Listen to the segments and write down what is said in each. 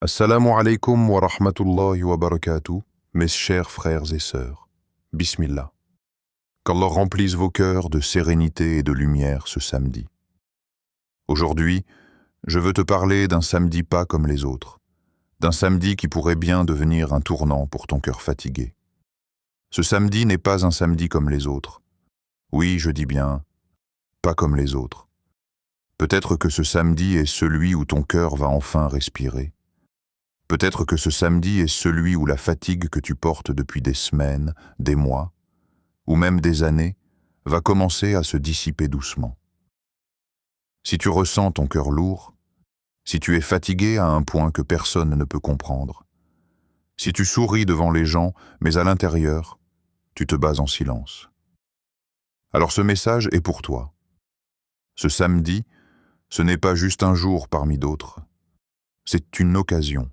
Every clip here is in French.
Assalamu alaikum wa rahmatullahi wa barakatuh, mes chers frères et sœurs. Bismillah. Qu'Allah remplisse vos cœurs de sérénité et de lumière ce samedi. Aujourd'hui, je veux te parler d'un samedi pas comme les autres, d'un samedi qui pourrait bien devenir un tournant pour ton cœur fatigué. Ce samedi n'est pas un samedi comme les autres. Oui, je dis bien, pas comme les autres. Peut-être que ce samedi est celui où ton cœur va enfin respirer. Peut-être que ce samedi est celui où la fatigue que tu portes depuis des semaines, des mois, ou même des années, va commencer à se dissiper doucement. Si tu ressens ton cœur lourd, si tu es fatigué à un point que personne ne peut comprendre, si tu souris devant les gens, mais à l'intérieur, tu te bats en silence. Alors ce message est pour toi. Ce samedi, ce n'est pas juste un jour parmi d'autres, c'est une occasion.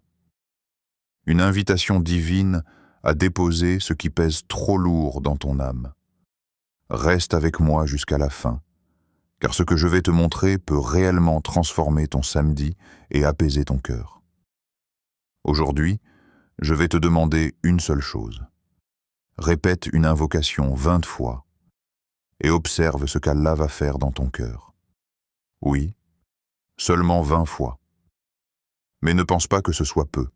Une invitation divine à déposer ce qui pèse trop lourd dans ton âme. Reste avec moi jusqu'à la fin, car ce que je vais te montrer peut réellement transformer ton samedi et apaiser ton cœur. Aujourd'hui, je vais te demander une seule chose. Répète une invocation 20 fois et observe ce qu'Allah va faire dans ton cœur. Oui, seulement 20 fois. Mais ne pense pas que ce soit peu.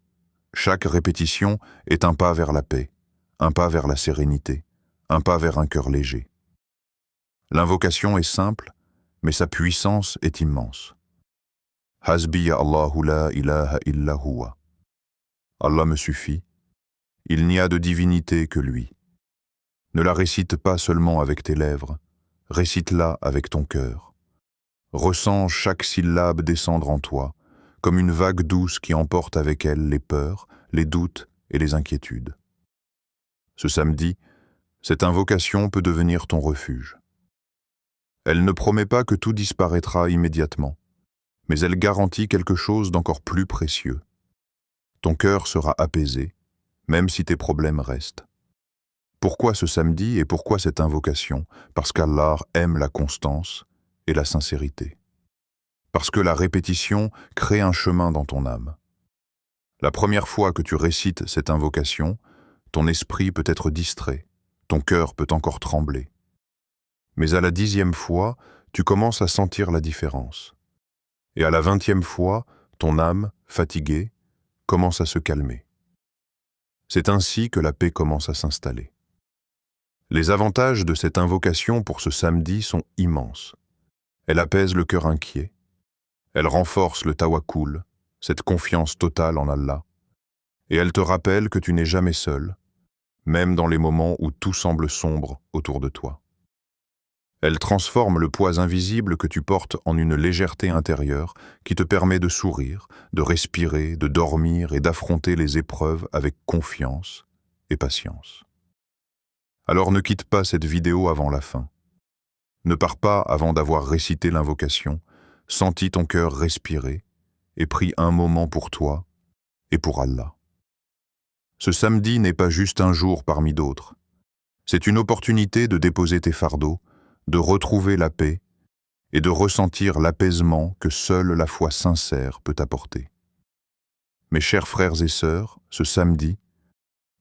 Chaque répétition est un pas vers la paix, un pas vers la sérénité, un pas vers un cœur léger. L'invocation est simple, mais sa puissance est immense. Hasbi Allahu la ilaha illa huwa. Allah me suffit, il n'y a de divinité que lui. Ne la récite pas seulement avec tes lèvres, récite-la avec ton cœur. Ressens chaque syllabe descendre en toi, comme une vague douce qui emporte avec elle les peurs, les doutes et les inquiétudes. Ce samedi, cette invocation peut devenir ton refuge. Elle ne promet pas que tout disparaîtra immédiatement, mais elle garantit quelque chose d'encore plus précieux. Ton cœur sera apaisé, même si tes problèmes restent. Pourquoi ce samedi et pourquoi cette invocation? Parce qu'Allah aime la constance et la sincérité. Parce que la répétition crée un chemin dans ton âme. La première fois que tu récites cette invocation, ton esprit peut être distrait, ton cœur peut encore trembler. Mais à la 10e fois, tu commences à sentir la différence. Et à la 20e fois, ton âme, fatiguée, commence à se calmer. C'est ainsi que la paix commence à s'installer. Les avantages de cette invocation pour ce samedi sont immenses. Elle apaise le cœur inquiet. Elle renforce le tawakkul, cette confiance totale en Allah. Et elle te rappelle que tu n'es jamais seul, même dans les moments où tout semble sombre autour de toi. Elle transforme le poids invisible que tu portes en une légèreté intérieure qui te permet de sourire, de respirer, de dormir et d'affronter les épreuves avec confiance et patience. Alors ne quitte pas cette vidéo avant la fin. Ne pars pas avant d'avoir récité l'invocation, senti ton cœur respirer et pris un moment pour toi et pour Allah. Ce samedi n'est pas juste un jour parmi d'autres. C'est une opportunité de déposer tes fardeaux, de retrouver la paix et de ressentir l'apaisement que seule la foi sincère peut apporter. Mes chers frères et sœurs, ce samedi,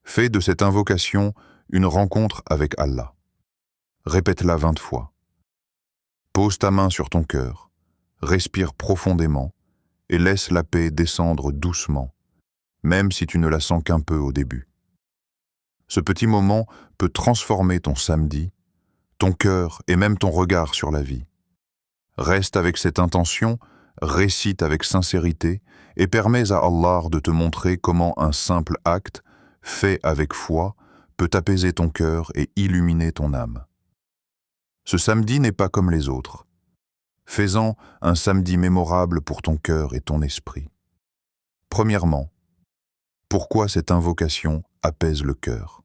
fais de cette invocation une rencontre avec Allah. Répète-la 20 fois. Pose ta main sur ton cœur, respire profondément et laisse la paix descendre doucement, même si tu ne la sens qu'un peu au début. Ce petit moment peut transformer ton samedi, ton cœur et même ton regard sur la vie. Reste avec cette intention, récite avec sincérité et permets à Allah de te montrer comment un simple acte, fait avec foi, peut apaiser ton cœur et illuminer ton âme. Ce samedi n'est pas comme les autres. Fais-en un samedi mémorable pour ton cœur et ton esprit. Premièrement, pourquoi cette invocation apaise le cœur?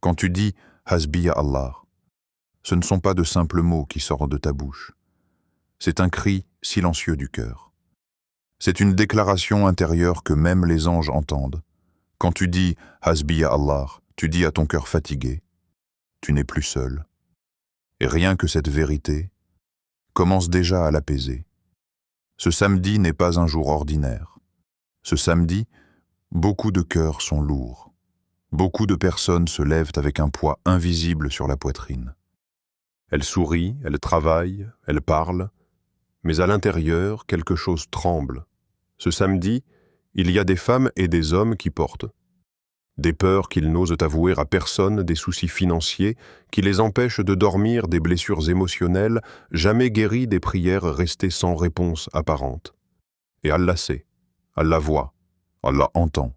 Quand tu dis « Hasbi Allah », ce ne sont pas de simples mots qui sortent de ta bouche. C'est un cri silencieux du cœur. C'est une déclaration intérieure que même les anges entendent. Quand tu dis « Hasbi Allah », tu dis à ton cœur fatigué « Tu n'es plus seul ». Et rien que cette vérité commence déjà à l'apaiser. Ce samedi n'est pas un jour ordinaire. Ce samedi, beaucoup de cœurs sont lourds. Beaucoup de personnes se lèvent avec un poids invisible sur la poitrine. Elles sourient, elles travaillent, elles parlent, mais à l'intérieur, quelque chose tremble. Ce samedi, il y a des femmes et des hommes qui portent des peurs qu'ils n'osent avouer à personne, des soucis financiers qui les empêchent de dormir, des blessures émotionnelles jamais guéries, des prières restées sans réponse apparente. Et Allah sait, Allah voit, Allah entend.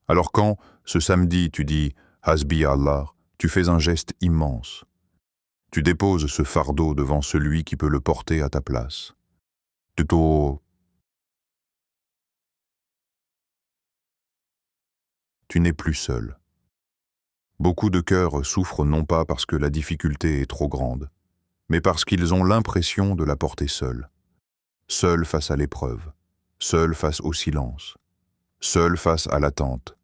Alors quand, ce samedi, tu dis « Hasbi Allah », tu fais un geste immense. Tu déposes ce fardeau devant celui qui peut le porter à ta place. Tu n'es plus seul. Beaucoup de cœurs souffrent non pas parce que la difficulté est trop grande, mais parce qu'ils ont l'impression de la porter seuls. Seuls face à l'épreuve, seuls face au silence, seuls face à l'attente.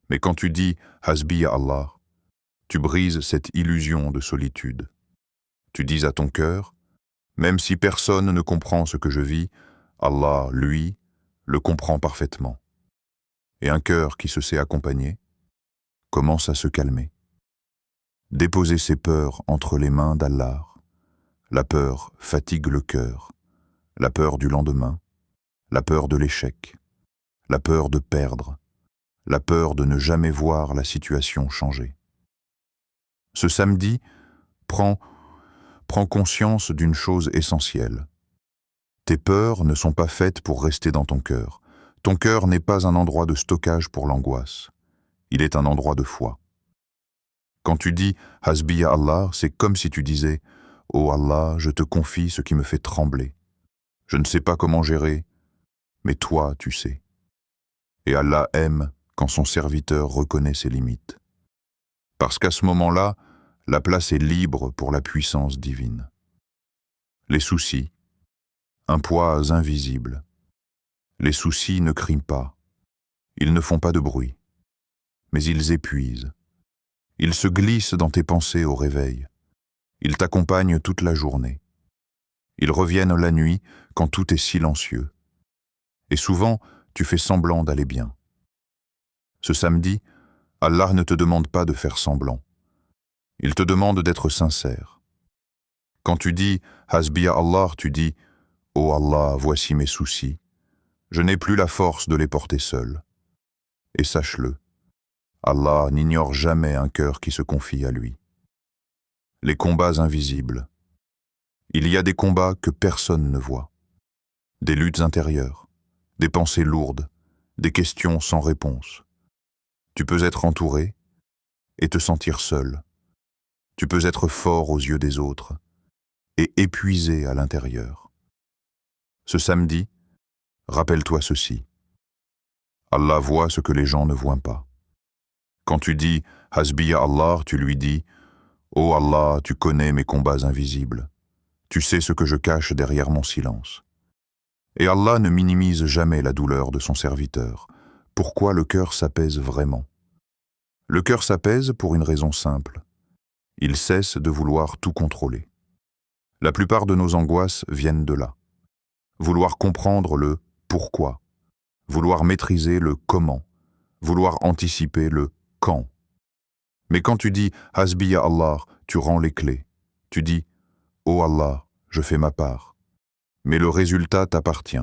Mais quand tu dis « Hasbi Allah », tu brises cette illusion de solitude. Tu dis à ton cœur, même si personne ne comprend ce que je vis, Allah, lui, le comprend parfaitement. Et un cœur qui se sait accompagner commence à se calmer. Déposer ses peurs entre les mains d'Allah. La peur fatigue le cœur, la peur du lendemain, la peur de l'échec, la peur de perdre, la peur de ne jamais voir la situation changer. Ce samedi, prends conscience d'une chose essentielle. Tes peurs ne sont pas faites pour rester dans ton cœur. Ton cœur n'est pas un endroit de stockage pour l'angoisse. Il est un endroit de foi. Quand tu dis « Hasbi Allah », c'est comme si tu disais « Oh Allah, je te confie ce qui me fait trembler. Je ne sais pas comment gérer, mais toi, tu sais. » Et Allah aime quand son serviteur reconnaît ses limites. Parce qu'à ce moment-là, la place est libre pour la puissance divine. Les soucis, un poids invisible. Les soucis ne crient pas. Ils ne font pas de bruit. Mais ils épuisent. Ils se glissent dans tes pensées au réveil. Ils t'accompagnent toute la journée. Ils reviennent la nuit quand tout est silencieux. Et souvent, tu fais semblant d'aller bien. Ce samedi, Allah ne te demande pas de faire semblant. Il te demande d'être sincère. Quand tu dis « Hasbi Allah », tu dis « Oh Allah, voici mes soucis. Je n'ai plus la force de les porter seul. » Et sache-le, Allah n'ignore jamais un cœur qui se confie à lui. Les combats invisibles. Il y a des combats que personne ne voit. Des luttes intérieures, des pensées lourdes, des questions sans réponse. Tu peux être entouré et te sentir seul. Tu peux être fort aux yeux des autres et épuisé à l'intérieur. Ce samedi, rappelle-toi ceci. Allah voit ce que les gens ne voient pas. Quand tu dis « Hasbi Allah », tu lui dis « Oh Allah, tu connais mes combats invisibles. Tu sais ce que je cache derrière mon silence. » Et Allah ne minimise jamais la douleur de son serviteur. Pourquoi le cœur s'apaise vraiment? Le cœur s'apaise pour une raison simple. Il cesse de vouloir tout contrôler. La plupart de nos angoisses viennent de là. Vouloir comprendre le pourquoi, vouloir maîtriser le comment, vouloir anticiper le quand. Mais quand tu dis « Hasbi Allah », tu rends les clés. Tu dis « Oh Allah, je fais ma part ». Mais le résultat t'appartient.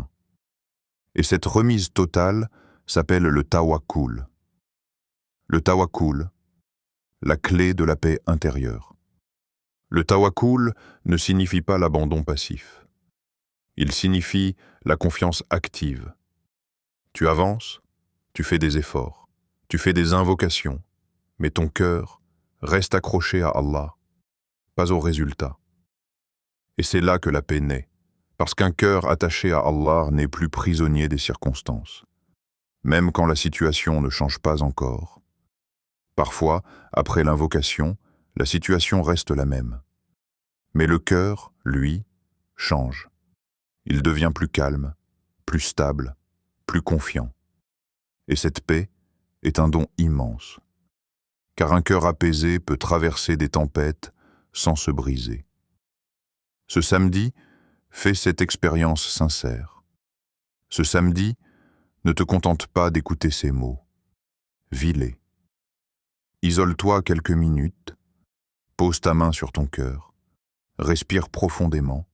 Et cette remise totale s'appelle le tawakkul. Le tawakkul, la clé de la paix intérieure. Le tawakkul ne signifie pas l'abandon passif. Il signifie la confiance active. Tu avances, tu fais des efforts, tu fais des invocations, mais ton cœur reste accroché à Allah, pas au résultat. Et c'est là que la paix naît, parce qu'un cœur attaché à Allah n'est plus prisonnier des circonstances, même quand la situation ne change pas encore. Parfois, après l'invocation, la situation reste la même. Mais le cœur, lui, change. Il devient plus calme, plus stable, plus confiant. Et cette paix est un don immense, car un cœur apaisé peut traverser des tempêtes sans se briser. Ce samedi, fais cette expérience sincère. Ce samedi, Ne te contente pas d'écouter ces mots. Vis-les. Isole-toi quelques minutes, pose ta main sur ton cœur, respire profondément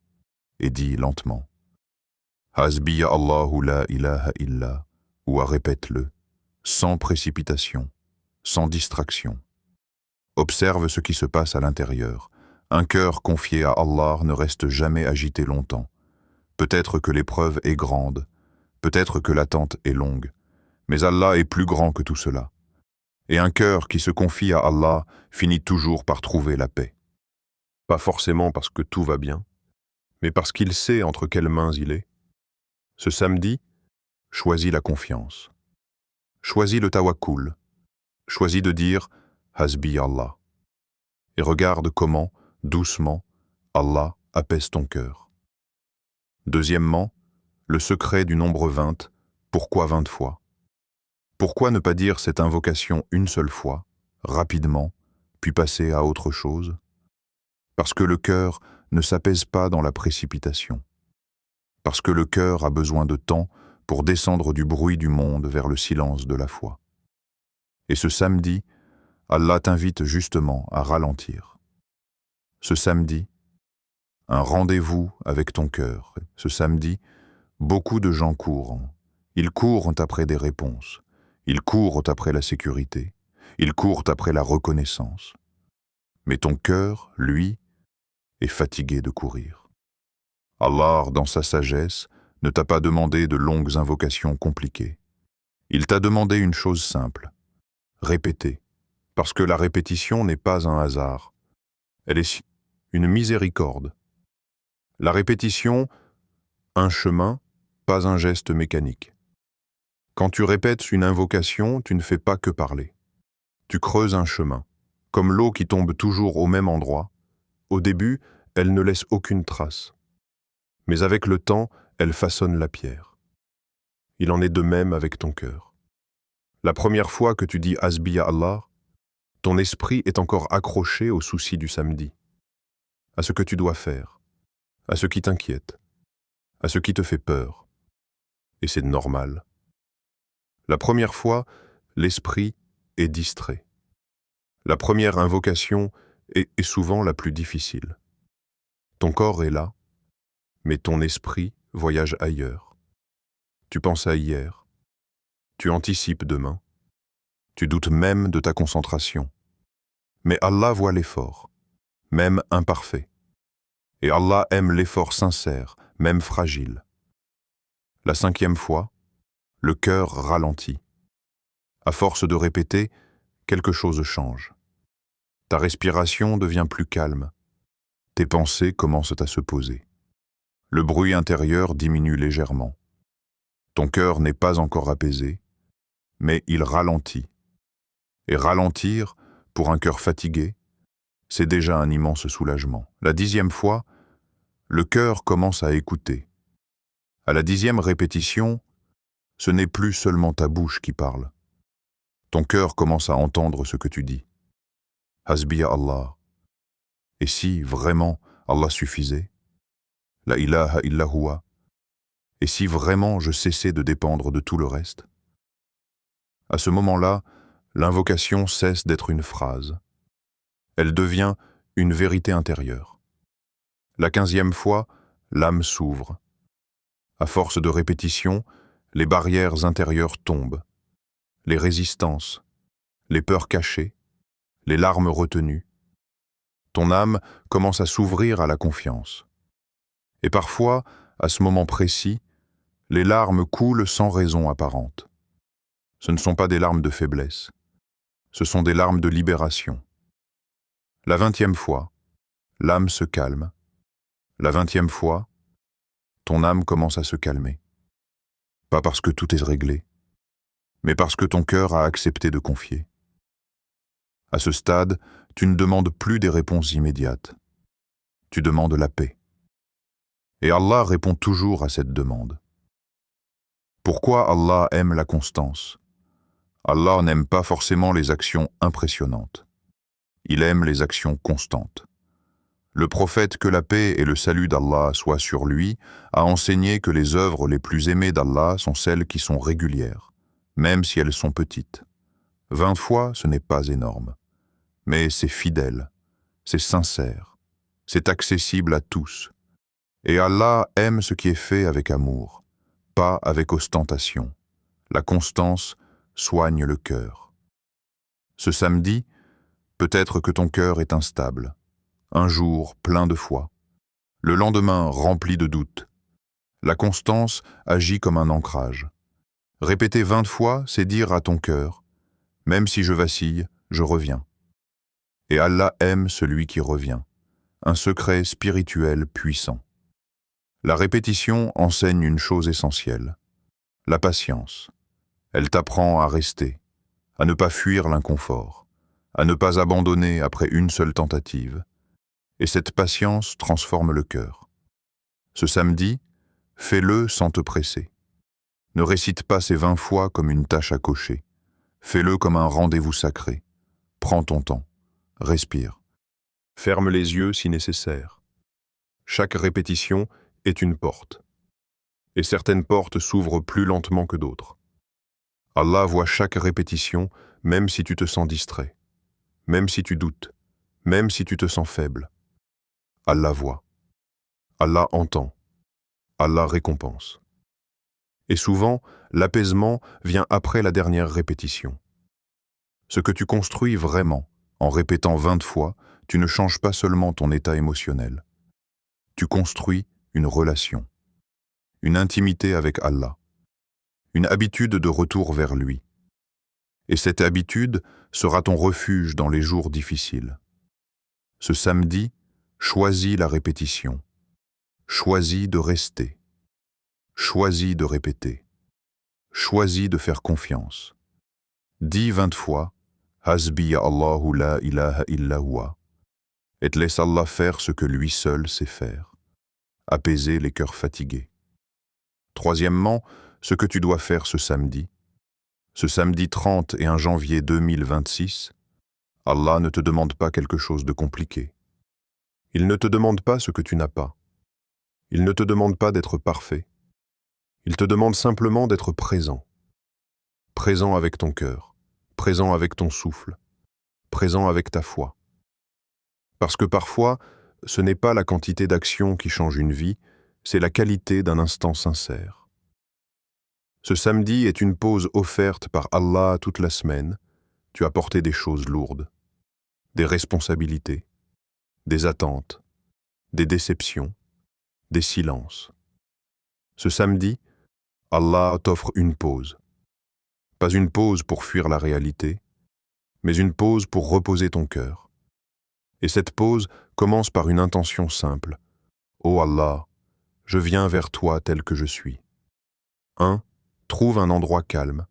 et dis lentement « Hasbiya Allahu la ilaha illa » ou répète-le, sans précipitation, sans distraction. Observe ce qui se passe à l'intérieur. Un cœur confié à Allah ne reste jamais agité longtemps. Peut-être que l'épreuve est grande, peut-être que l'attente est longue, mais Allah est plus grand que tout cela. Et un cœur qui se confie à Allah finit toujours par trouver la paix. Pas forcément parce que tout va bien, mais parce qu'il sait entre quelles mains il est. Ce samedi, choisis la confiance. Choisis le tawakkul. Choisis de dire « Hasbi Allah ». Et regarde comment, doucement, Allah apaise ton cœur. Deuxièmement, le secret du nombre 20, pourquoi 20 fois? Pourquoi ne pas dire cette invocation une seule fois, rapidement, puis passer à autre chose? Parce que le cœur ne s'apaise pas dans la précipitation. Parce que le cœur a besoin de temps pour descendre du bruit du monde vers le silence de la foi. Et ce samedi, Allah t'invite justement à ralentir. Ce samedi, un rendez-vous avec ton cœur. Ce samedi, beaucoup de gens courent. Ils courent après des réponses. Ils courent après la sécurité. Ils courent après la reconnaissance. Mais ton cœur, lui, est fatigué de courir. Allah, dans sa sagesse, ne t'a pas demandé de longues invocations compliquées. Il t'a demandé une chose simple, répéter, parce que la répétition n'est pas un hasard. Elle est une miséricorde. La répétition, un chemin, pas un geste mécanique. Quand tu répètes une invocation, tu ne fais pas que parler. Tu creuses un chemin. Comme l'eau qui tombe toujours au même endroit, au début, elle ne laisse aucune trace. Mais avec le temps, elle façonne la pierre. Il en est de même avec ton cœur. La première fois que tu dis « Hasbiya Allah », ton esprit est encore accroché aux soucis du samedi, à ce que tu dois faire, à ce qui t'inquiète, à ce qui te fait peur. Et c'est normal. La première fois, l'esprit est distrait. La première invocation est souvent la plus difficile. Ton corps est là, mais ton esprit voyage ailleurs. Tu penses à hier, tu anticipes demain, tu doutes même de ta concentration. Mais Allah voit l'effort, même imparfait. Et Allah aime l'effort sincère, même fragile. La 5e fois, le cœur ralentit. À force de répéter, quelque chose change. Ta respiration devient plus calme. Tes pensées commencent à se poser. Le bruit intérieur diminue légèrement. Ton cœur n'est pas encore apaisé, mais il ralentit. Et ralentir, pour un cœur fatigué, c'est déjà un immense soulagement. La 10e fois, le cœur commence à écouter. À la 10e répétition, ce n'est plus seulement ta bouche qui parle. Ton cœur commence à entendre ce que tu dis. Hasbiya Allah. Et si, vraiment, Allah suffisait? La ilaha illa huwa. Et si vraiment je cessais de dépendre de tout le reste? À ce moment-là, l'invocation cesse d'être une phrase. Elle devient une vérité intérieure. La 15e fois, l'âme s'ouvre. À force de répétition, les barrières intérieures tombent. Les résistances, les peurs cachées, les larmes retenues. Ton âme commence à s'ouvrir à la confiance. Et parfois, à ce moment précis, les larmes coulent sans raison apparente. Ce ne sont pas des larmes de faiblesse. Ce sont des larmes de libération. La 20e fois, l'âme se calme. La 20e fois, ton âme commence à se calmer. Pas parce que tout est réglé, mais parce que ton cœur a accepté de confier. À ce stade, tu ne demandes plus des réponses immédiates. Tu demandes la paix. Et Allah répond toujours à cette demande. Pourquoi Allah aime la constance? Allah n'aime pas forcément les actions impressionnantes. Il aime les actions constantes. Le prophète, que la paix et le salut d'Allah soient sur lui, a enseigné que les œuvres les plus aimées d'Allah sont celles qui sont régulières, même si elles sont petites. 20 fois, ce n'est pas énorme. Mais c'est fidèle, c'est sincère, c'est accessible à tous. Et Allah aime ce qui est fait avec amour, pas avec ostentation. La constance soigne le cœur. Ce samedi, peut-être que ton cœur est instable. Un jour plein de foi. Le lendemain rempli de doutes. La constance agit comme un ancrage. Répéter 20 fois, c'est dire à ton cœur, même si je vacille, je reviens. Et Allah aime celui qui revient. Un secret spirituel puissant. La répétition enseigne une chose essentielle, la patience. Elle t'apprend à rester, à ne pas fuir l'inconfort, à ne pas abandonner après une seule tentative. Et cette patience transforme le cœur. Ce samedi, fais-le sans te presser. Ne récite pas ces 20 fois comme une tâche à cocher. Fais-le comme un rendez-vous sacré. Prends ton temps, respire. Ferme les yeux si nécessaire. Chaque répétition est une porte. Et certaines portes s'ouvrent plus lentement que d'autres. Allah voit chaque répétition, même si tu te sens distrait, même si tu doutes, même si tu te sens faible. Allah voit. Allah entend. Allah récompense. Et souvent, l'apaisement vient après la dernière répétition. Ce que tu construis vraiment, en répétant 20 fois, tu ne changes pas seulement ton état émotionnel. Tu construis une relation, une intimité avec Allah, une habitude de retour vers lui. Et cette habitude sera ton refuge dans les jours difficiles. Ce samedi, choisis la répétition. Choisis de rester. Choisis de répéter. Choisis de faire confiance. Dis 20 fois « Hasbi Allahu la ilaha illa huwa » et te laisse Allah faire ce que lui seul sait faire. Apaiser les cœurs fatigués. Troisièmement, ce que tu dois faire ce samedi 31 janvier 2026, Allah ne te demande pas quelque chose de compliqué. Il ne te demande pas ce que tu n'as pas. Il ne te demande pas d'être parfait. Il te demande simplement d'être présent. Présent avec ton cœur, présent avec ton souffle, présent avec ta foi. Parce que parfois, ce n'est pas la quantité d'actions qui change une vie, c'est la qualité d'un instant sincère. Ce samedi est une pause offerte par Allah toute la semaine. Tu as porté des choses lourdes, des responsabilités, des attentes, des déceptions, des silences. Ce samedi, Allah t'offre une pause. Pas une pause pour fuir la réalité, mais une pause pour reposer ton cœur. Et cette pause commence par une intention simple. Ô Allah, je viens vers toi tel que je suis. 1. Trouve un endroit calme.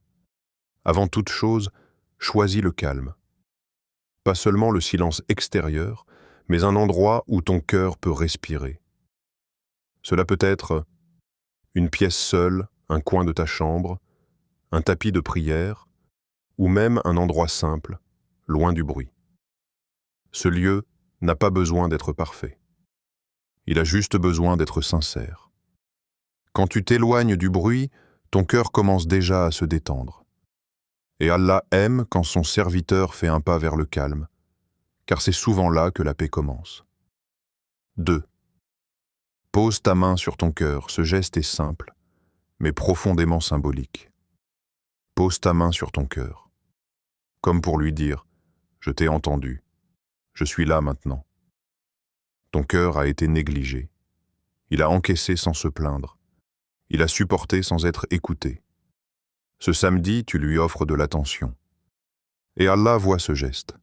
Avant toute chose, choisis le calme. Pas seulement le silence extérieur, mais un endroit où ton cœur peut respirer. Cela peut être une pièce seule, un coin de ta chambre, un tapis de prière, ou même un endroit simple, loin du bruit. Ce lieu n'a pas besoin d'être parfait. Il a juste besoin d'être sincère. Quand tu t'éloignes du bruit, ton cœur commence déjà à se détendre. Et Allah aime quand son serviteur fait un pas vers le calme, car c'est souvent là que la paix commence. 2. Pose ta main sur ton cœur, ce geste est simple, mais profondément symbolique. Pose ta main sur ton cœur, comme pour lui dire « Je t'ai entendu, je suis là maintenant ». Ton cœur a été négligé, il a encaissé sans se plaindre, il a supporté sans être écouté. Ce samedi, tu lui offres de l'attention. Et Allah voit ce geste,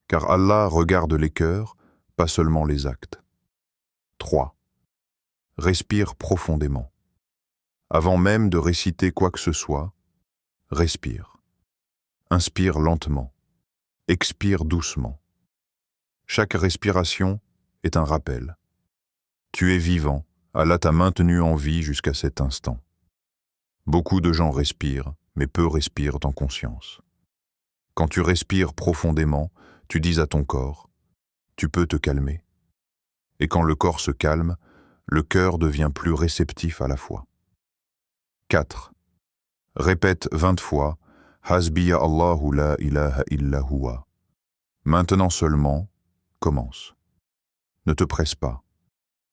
car Allah regarde les cœurs, pas seulement les actes. 3. Respire profondément. Avant même de réciter quoi que ce soit, respire. Inspire lentement. Expire doucement. Chaque respiration est un rappel. Tu es vivant, Allah t'a maintenu en vie jusqu'à cet instant. Beaucoup de gens respirent, mais peu respirent en conscience. Quand tu respires profondément, tu dis à ton corps, tu peux te calmer. Et quand le corps se calme, le cœur devient plus réceptif à la foi. 4. Répète 20 fois « Hasbiya Allahu la ilaha illa huwa ». Maintenant seulement, commence. Ne te presse pas.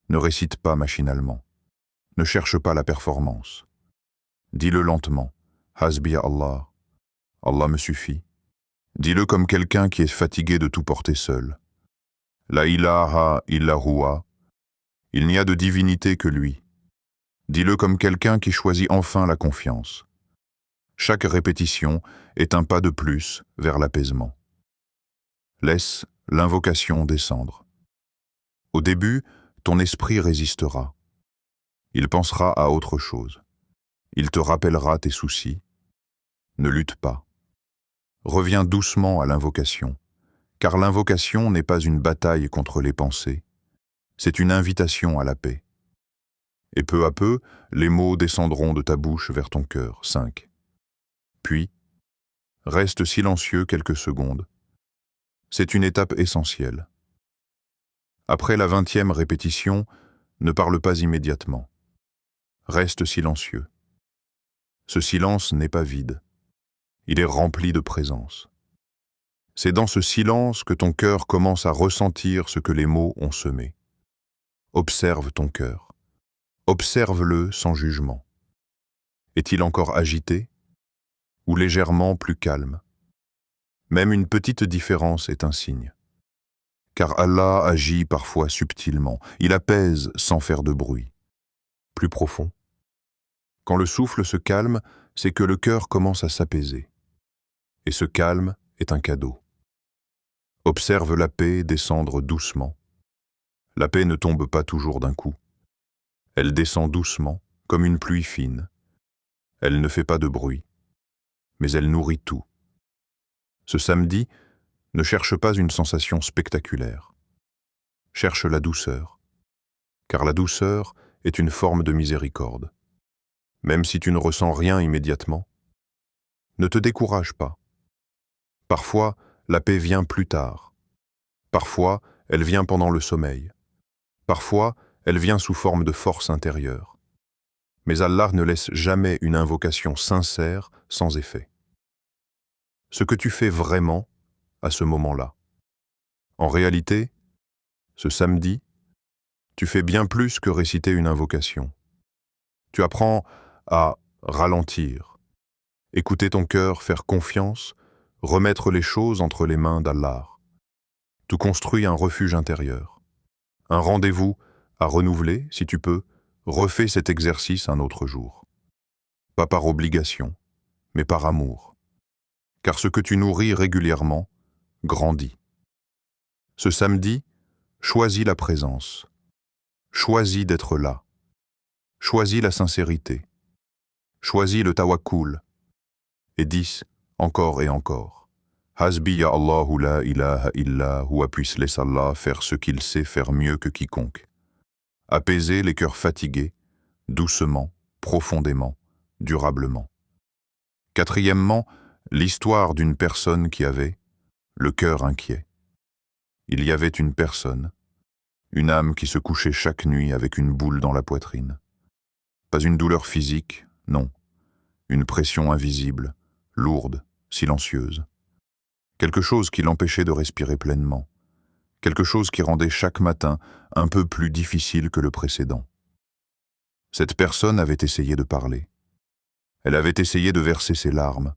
Ne récite pas machinalement. Ne cherche pas la performance. Dis-le lentement « Hasbiya Allah ». Allah me suffit. Dis-le comme quelqu'un qui est fatigué de tout porter seul. La ilaha illa huwa. Il n'y a de divinité que lui. Dis-le comme quelqu'un qui choisit enfin la confiance. Chaque répétition est un pas de plus vers l'apaisement. Laisse l'invocation descendre. Au début, ton esprit résistera. Il pensera à autre chose. Il te rappellera tes soucis. Ne lutte pas. Reviens doucement à l'invocation, car l'invocation n'est pas une bataille contre les pensées, c'est une invitation à la paix. Et peu à peu, les mots descendront de ta bouche vers ton cœur. 5. Puis, reste silencieux quelques secondes. C'est une étape essentielle. Après la 20e répétition, ne parle pas immédiatement. Reste silencieux. Ce silence n'est pas vide. Il est rempli de présence. C'est dans ce silence que ton cœur commence à ressentir ce que les mots ont semé. Observe ton cœur. Observe-le sans jugement. Est-il encore agité ou légèrement plus calme? Même une petite différence est un signe. Car Allah agit parfois subtilement. Il apaise sans faire de bruit. Plus profond. Quand le souffle se calme, c'est que le cœur commence à s'apaiser. Et ce calme est un cadeau. Observe la paix descendre doucement. La paix ne tombe pas toujours d'un coup. Elle descend doucement, comme une pluie fine. Elle ne fait pas de bruit, mais elle nourrit tout. Ce samedi, ne cherche pas une sensation spectaculaire. Cherche la douceur, car la douceur est une forme de miséricorde. Même si tu ne ressens rien immédiatement, ne te décourage pas. Parfois, la paix vient plus tard. Parfois, elle vient pendant le sommeil. Parfois, elle vient sous forme de force intérieure. Mais Allah ne laisse jamais une invocation sincère sans effet. Ce que tu fais vraiment à ce moment-là. En réalité, ce samedi, tu fais bien plus que réciter une invocation. Tu apprends à ralentir, écouter ton cœur, faire confiance, remettre les choses entre les mains d'Allah. Tu construis un refuge intérieur, un rendez-vous à renouveler, si tu peux, refais cet exercice un autre jour. Pas par obligation, mais par amour. Car ce que tu nourris régulièrement grandit. Ce samedi, choisis la présence. Choisis d'être là. Choisis la sincérité. Choisis le tawakkul. Et 10, encore et encore. Hasbiya Allahu la ilaha illa huwa, puisse laisser Allah faire ce qu'il sait faire mieux que quiconque. Apaiser les cœurs fatigués, doucement, profondément, durablement. 4e, l'histoire d'une personne qui avait le cœur inquiet. Il y avait une personne, une âme qui se couchait chaque nuit avec une boule dans la poitrine. Pas une douleur physique, non. Une pression invisible, lourde, silencieuse. Quelque chose qui l'empêchait de respirer pleinement. Quelque chose qui rendait chaque matin un peu plus difficile que le précédent. Cette personne avait essayé de parler. Elle avait essayé de verser ses larmes.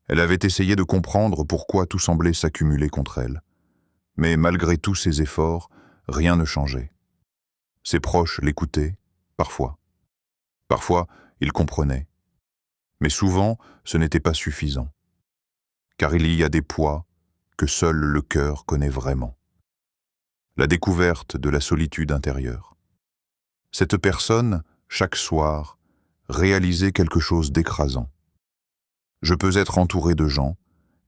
Elle avait essayé de comprendre pourquoi tout semblait s'accumuler contre elle. Mais malgré tous ses efforts, rien ne changeait. Ses proches l'écoutaient, parfois. Parfois, ils comprenaient. Mais souvent, ce n'était pas suffisant. Car il y a des poids que seul le cœur connaît vraiment. La découverte de la solitude intérieure. Cette personne, chaque soir, réalisait quelque chose d'écrasant. Je peux être entouré de gens,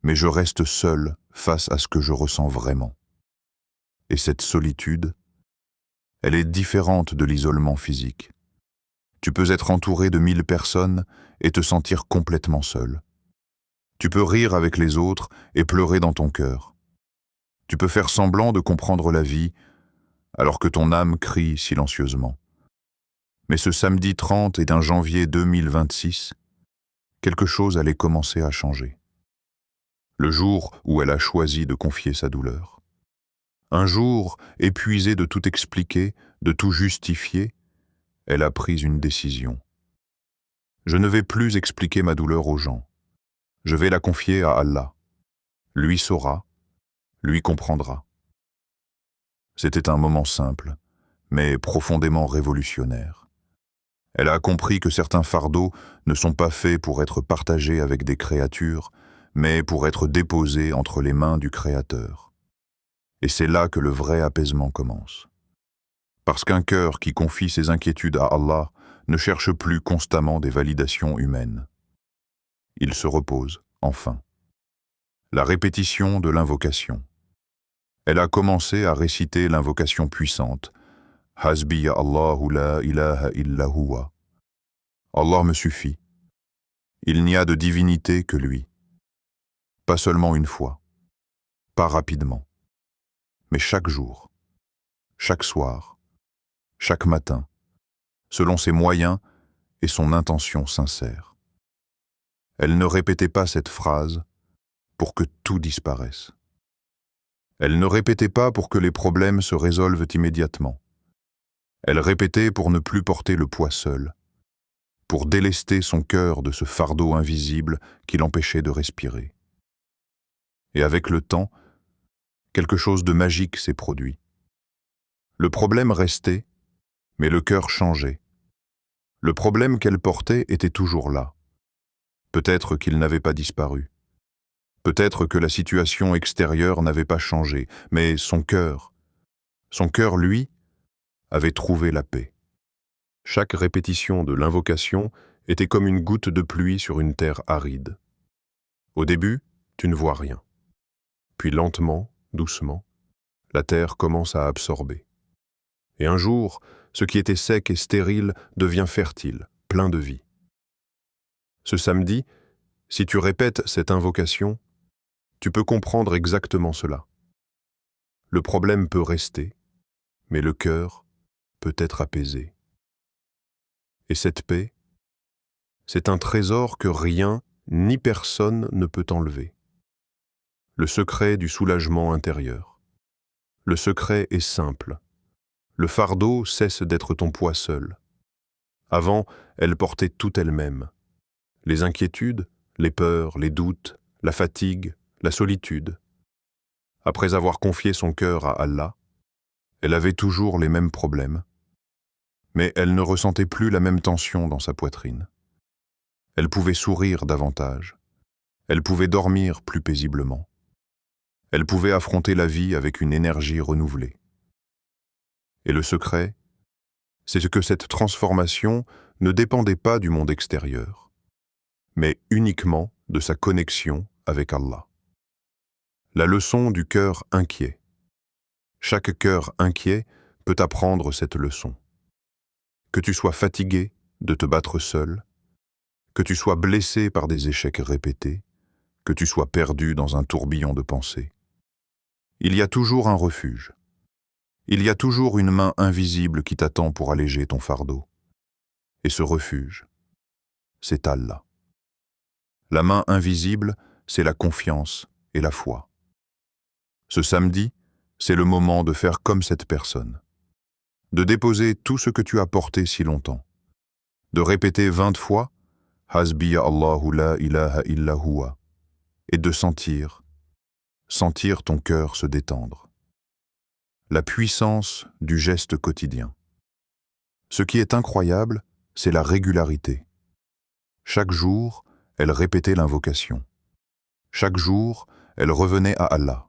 mais je reste seul face à ce que je ressens vraiment. Et cette solitude, elle est différente de l'isolement physique. Tu peux être entouré de 1000 personnes et te sentir complètement seul. Tu peux rire avec les autres et pleurer dans ton cœur. Tu peux faire semblant de comprendre la vie, alors que ton âme crie silencieusement. Mais ce samedi 30 et d'un janvier 2026, quelque chose allait commencer à changer. Le jour où elle a choisi de confier sa douleur. Un jour, épuisée de tout expliquer, de tout justifier, elle a pris une décision. Je ne vais plus expliquer ma douleur aux gens. Je vais la confier à Allah. Lui saura, lui comprendra. C'était un moment simple, mais profondément révolutionnaire. Elle a compris que certains fardeaux ne sont pas faits pour être partagés avec des créatures, mais pour être déposés entre les mains du Créateur. Et c'est là que le vrai apaisement commence. Parce qu'un cœur qui confie ses inquiétudes à Allah ne cherche plus constamment des validations humaines. Il se repose, enfin. La répétition de l'invocation. Elle a commencé à réciter l'invocation puissante « Hasbi Allahu la ilaha illa huwa » Allah me suffit. Il n'y a de divinité que lui. Pas seulement une fois, pas rapidement, mais chaque jour, chaque soir, chaque matin, selon ses moyens et son intention sincère. Elle ne répétait pas cette phrase pour que tout disparaisse. Elle ne répétait pas pour que les problèmes se résolvent immédiatement. Elle répétait pour ne plus porter le poids seule, pour délester son cœur de ce fardeau invisible qui l'empêchait de respirer. Et avec le temps, quelque chose de magique s'est produit. Le problème restait, mais le cœur changeait. Le problème qu'elle portait était toujours là. Peut-être qu'il n'avait pas disparu. Peut-être que la situation extérieure n'avait pas changé, mais son cœur, lui, avait trouvé la paix. Chaque répétition de l'invocation était comme une goutte de pluie sur une terre aride. Au début, tu ne vois rien. Puis lentement, doucement, la terre commence à absorber. Et un jour, ce qui était sec et stérile devient fertile, plein de vie. Ce samedi, si tu répètes cette invocation, tu peux comprendre exactement cela. Le problème peut rester, mais le cœur peut être apaisé. Et cette paix, c'est un trésor que rien ni personne ne peut enlever. Le secret du soulagement intérieur. Le secret est simple. Le fardeau cesse d'être ton poids seul. Avant, elle portait tout elle-même. Les inquiétudes, les peurs, les doutes, la fatigue, la solitude. Après avoir confié son cœur à Allah, elle avait toujours les mêmes problèmes, mais elle ne ressentait plus la même tension dans sa poitrine. Elle pouvait sourire davantage. Elle pouvait dormir plus paisiblement. Elle pouvait affronter la vie avec une énergie renouvelée. Et le secret, c'est que cette transformation ne dépendait pas du monde extérieur, mais uniquement de sa connexion avec Allah. La leçon du cœur inquiet. Chaque cœur inquiet peut apprendre cette leçon. Que tu sois fatigué de te battre seul, que tu sois blessé par des échecs répétés, que tu sois perdu dans un tourbillon de pensées. Il y a toujours un refuge. Il y a toujours une main invisible qui t'attend pour alléger ton fardeau. Et ce refuge, c'est Allah. La main invisible, c'est la confiance et la foi. Ce samedi, c'est le moment de faire comme cette personne. De déposer tout ce que tu as porté si longtemps. De répéter 20 fois « Hasbi Allahu la ilaha illa huwa » et de sentir ton cœur se détendre. La puissance du geste quotidien. Ce qui est incroyable, c'est la régularité. Chaque jour, elle répétait l'invocation. Chaque jour, elle revenait à Allah.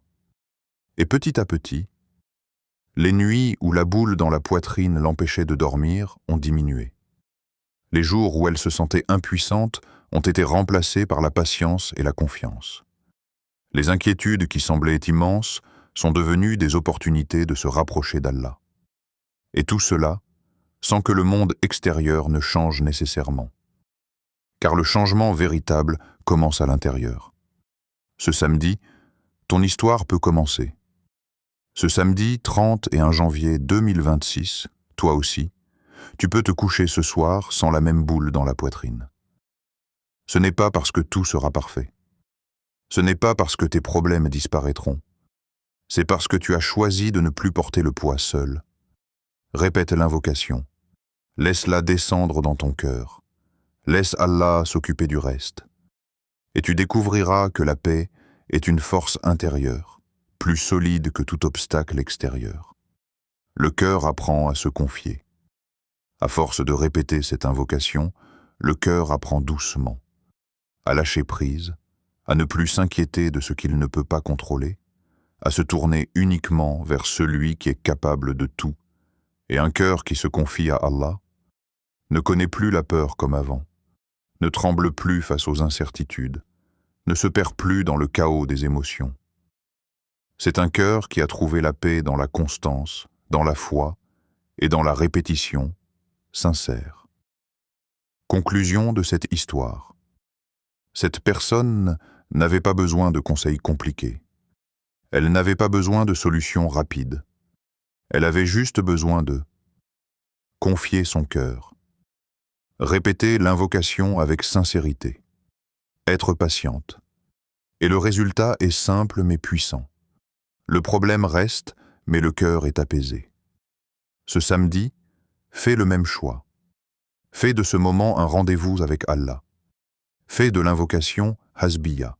Et petit à petit, les nuits où la boule dans la poitrine l'empêchait de dormir ont diminué. Les jours où elle se sentait impuissante ont été remplacés par la patience et la confiance. Les inquiétudes qui semblaient immenses sont devenues des opportunités de se rapprocher d'Allah. Et tout cela, sans que le monde extérieur ne change nécessairement. Car le changement véritable commence à l'intérieur. Ce samedi, ton histoire peut commencer. Ce samedi 31 janvier 2026, toi aussi, tu peux te coucher ce soir sans la même boule dans la poitrine. Ce n'est pas parce que tout sera parfait. Ce n'est pas parce que tes problèmes disparaîtront. C'est parce que tu as choisi de ne plus porter le poids seul. Répète l'invocation. Laisse-la descendre dans ton cœur. Laisse Allah s'occuper du reste. Et tu découvriras que la paix est une force intérieure, plus solide que tout obstacle extérieur. Le cœur apprend à se confier. À force de répéter cette invocation, le cœur apprend doucement à lâcher prise, à ne plus s'inquiéter de ce qu'il ne peut pas contrôler, à se tourner uniquement vers celui qui est capable de tout. Et un cœur qui se confie à Allah ne connaît plus la peur comme avant, ne tremble plus face aux incertitudes, ne se perd plus dans le chaos des émotions. C'est un cœur qui a trouvé la paix dans la constance, dans la foi et dans la répétition sincère. Conclusion de cette histoire. Cette personne n'avait pas besoin de conseils compliqués. Elle n'avait pas besoin de solutions rapides. Elle avait juste besoin de confier son cœur, répéter l'invocation avec sincérité, être patiente. Et le résultat est simple mais puissant. Le problème reste, mais le cœur est apaisé. Ce samedi, fais le même choix. Fais de ce moment un rendez-vous avec Allah. Fais de l'invocation Hasbiya.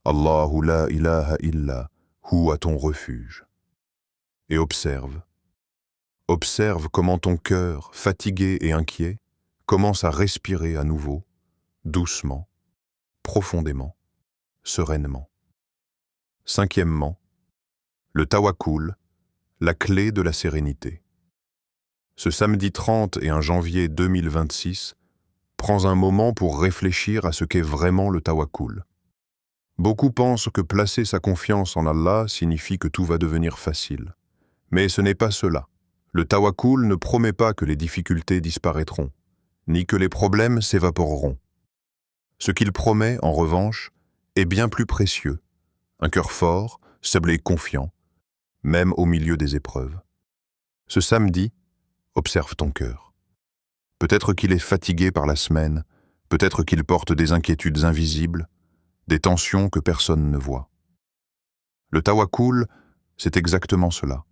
Allahu la ilaha illa hu à ton refuge. Et observe. Observe comment ton cœur, fatigué et inquiet, commence à respirer à nouveau, doucement, profondément, sereinement. Cinquièmement, le tawakkul, la clé de la sérénité. Ce samedi 31 janvier 2026, prends un moment pour réfléchir à ce qu'est vraiment le tawakkul. Beaucoup pensent que placer sa confiance en Allah signifie que tout va devenir facile. Mais ce n'est pas cela. Le tawakkul ne promet pas que les difficultés disparaîtront, ni que les problèmes s'évaporeront. Ce qu'il promet, en revanche, est bien plus précieux. Un cœur fort, stable et confiant, même au milieu des épreuves. Ce samedi, observe ton cœur. Peut-être qu'il est fatigué par la semaine, peut-être qu'il porte des inquiétudes invisibles, des tensions que personne ne voit. Le tawakkul, c'est exactement cela.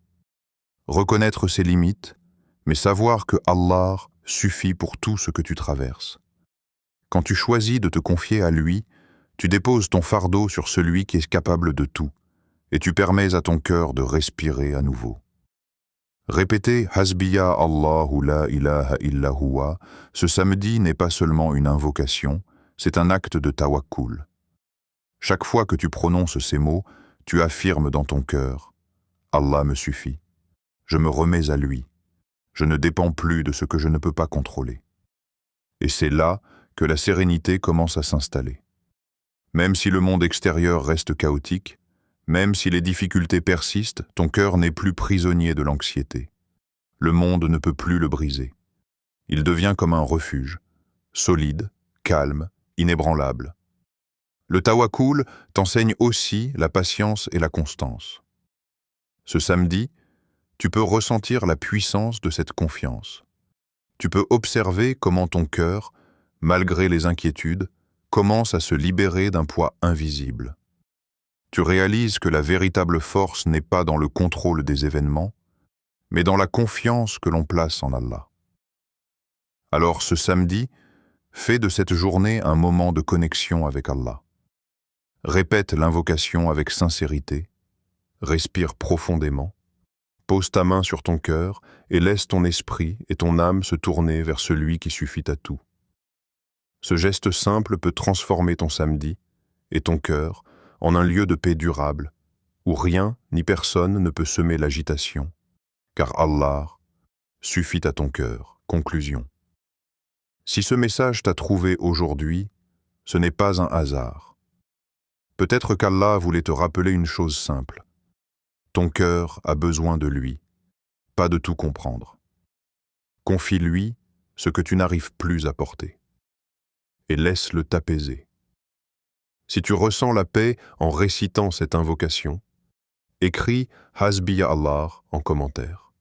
Reconnaître ses limites, mais savoir que Allah suffit pour tout ce que tu traverses. Quand tu choisis de te confier à lui, tu déposes ton fardeau sur celui qui est capable de tout, et tu permets à ton cœur de respirer à nouveau. Répéter Hasbiya Allahu la ilaha illa huwa ce samedi n'est pas seulement une invocation, c'est un acte de tawakkul. Chaque fois que tu prononces ces mots, tu affirmes dans ton cœur « Allah me suffit, je me remets à lui, je ne dépends plus de ce que je ne peux pas contrôler ». Et c'est là que la sérénité commence à s'installer. Même si le monde extérieur reste chaotique, même si les difficultés persistent, ton cœur n'est plus prisonnier de l'anxiété. Le monde ne peut plus le briser. Il devient comme un refuge, solide, calme, inébranlable. Le tawakkul t'enseigne aussi la patience et la constance. Ce samedi, tu peux ressentir la puissance de cette confiance. Tu peux observer comment ton cœur, malgré les inquiétudes, commence à se libérer d'un poids invisible. Tu réalises que la véritable force n'est pas dans le contrôle des événements, mais dans la confiance que l'on place en Allah. Alors ce samedi, fais de cette journée un moment de connexion avec Allah. Répète l'invocation avec sincérité, respire profondément, pose ta main sur ton cœur et laisse ton esprit et ton âme se tourner vers celui qui suffit à tout. Ce geste simple peut transformer ton samedi et ton cœur en un lieu de paix durable, où rien ni personne ne peut semer l'agitation, car Allah suffit à ton cœur. Conclusion. Si ce message t'a trouvé aujourd'hui, ce n'est pas un hasard. Peut-être qu'Allah voulait te rappeler une chose simple. Ton cœur a besoin de lui, pas de tout comprendre. Confie-lui ce que tu n'arrives plus à porter, et laisse-le t'apaiser. Si tu ressens la paix en récitant cette invocation, Écris Hasbiya Allah en commentaire.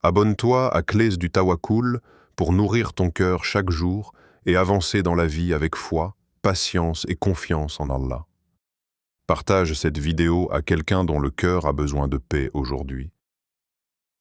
Abonne-toi à Clés du Tawakkul pour nourrir ton cœur chaque jour et avancer dans la vie avec foi, patience et confiance en Allah. Partage cette vidéo à quelqu'un dont le cœur a besoin de paix aujourd'hui.